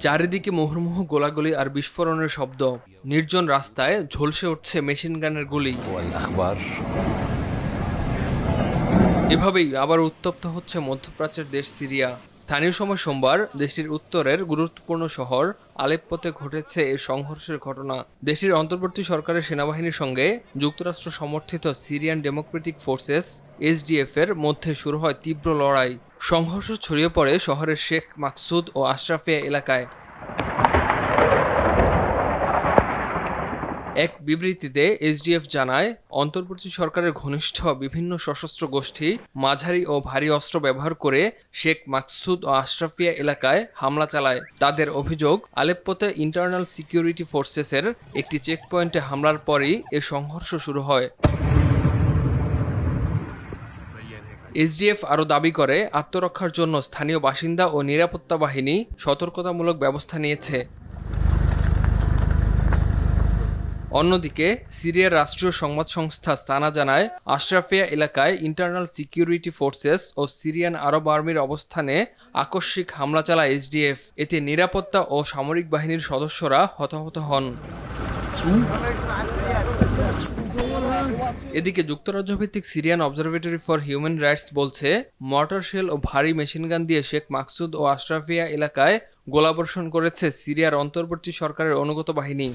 চারিদিকে মুহুর্মুহু গোলাগুলি আর বিস্ফোরণের শব্দ। নির্জন রাস্তায় ঝলসে উঠছে মেশিনগানের গুলি। এভাবেই আবার উত্তপ্ত হচ্ছে মধ্যপ্রাচ্যের দেশ সিরিয়া। স্থানীয় সময় সোমবার দেশটির উত্তরের গুরুত্বপূর্ণ শহর আলেপ্পোতে ঘটেছে এ সংঘর্ষের ঘটনা। দেশটির অন্তর্বর্তী সরকারের সেনাবাহিনীর সঙ্গে যুক্তরাষ্ট্র সমর্থিত সিরিয়ান ডেমোক্রেটিক ফোর্সেস এসডিএফ এর মধ্যে শুরু হয় তীব্র লড়াই। সংঘর্ষ ছড়িয়ে পড়ে শহরের শেখ মাকসুদ ও আশরাফিয়া এলাকায়। এক বিবৃতিতে এসডিএফ জানায়, অন্তর্বর্তী সরকারের ঘনিষ্ঠ বিভিন্ন সশস্ত্র গোষ্ঠী মাঝারি ও ভারী অস্ত্র ব্যবহার করে শেখ মাকসুদ ও আশরাফিয়া এলাকায় হামলা চালায়। তাদের অভিযোগ, আলেপ্পোতে ইন্টারনাল সিকিউরিটি ফোর্সেসের একটি চেকপয়েন্টে হামলার পরই এ সংঘর্ষ শুরু হয়। এসডিএফ আরও দাবি করে, আত্মরক্ষার জন্য স্থানীয় বাসিন্দা ও নিরাপত্তা বাহিনী সতর্কতামূলক ব্যবস্থা নিয়েছে। অন্যদিকে সিরিয়ার রাষ্ট্রীয় সংবাদ সংস্থা সানা জানায়, আশরাফিয়া এলাকায় ইন্টারনাল সিকিউরিটি ফোর্সেস ও সিরিয়ান আরব আর্মির অবস্থানে আকস্মিক হামলা চালায় এসডিএফ। এতে নিরাপত্তা ও সামরিক বাহিনীর সদস্যরা হতাহত হন। এদিকে যুক্তরাজ্যভিত্তিক Syrian observatory for human rights বলছে, মর্টার শেল ও ভারী মেশিনগান দিয়ে শেখ মাকসুদ ও আশরাফিয়া এলাকায় গোলাবর্ষণ করেছে সিরিয়ার অন্তর্বর্তী সরকারের অনুগত বাহিনী।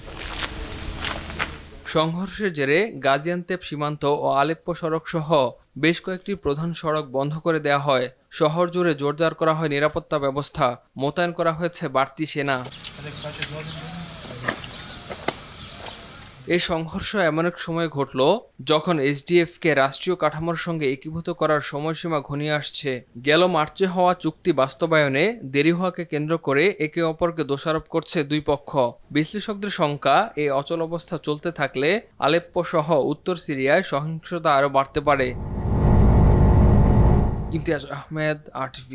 সংঘর্ষের জেরে গাজিয়ান্তেপ সীমান্ত ও আলেপ্পো সড়ক সহ বেশ কয়েকটি প্রধান সড়ক বন্ধ করে দেওয়া হয়। শহর জুড়ে জোরদার করা হয় নিরাপত্তা ব্যবস্থা, মোতায়েন করা হয়েছে বাড়তি সেনা। এই সংঘর্ষ এমন এক সময় ঘটল যখন এসডিএফকে রাষ্ট্রীয় কাঠামোর সঙ্গে একীভূত করার সময়সীমা ঘনিয়ে আসছে। গেল মার্চে হওয়া চুক্তি বাস্তবায়নে দেরি হওয়াকে কেন্দ্র করে একে অপরকে দোষারোপ করছে দুই পক্ষ। বিশ্লেষকদের শঙ্কা, এই অচলাবস্থা চলতে থাকলে আলেপ্পো সহ উত্তর সিরিয়ায় সহিংসতা আরও বাড়তে পারে। ইমতিয়াজ আহমেদ, RTV।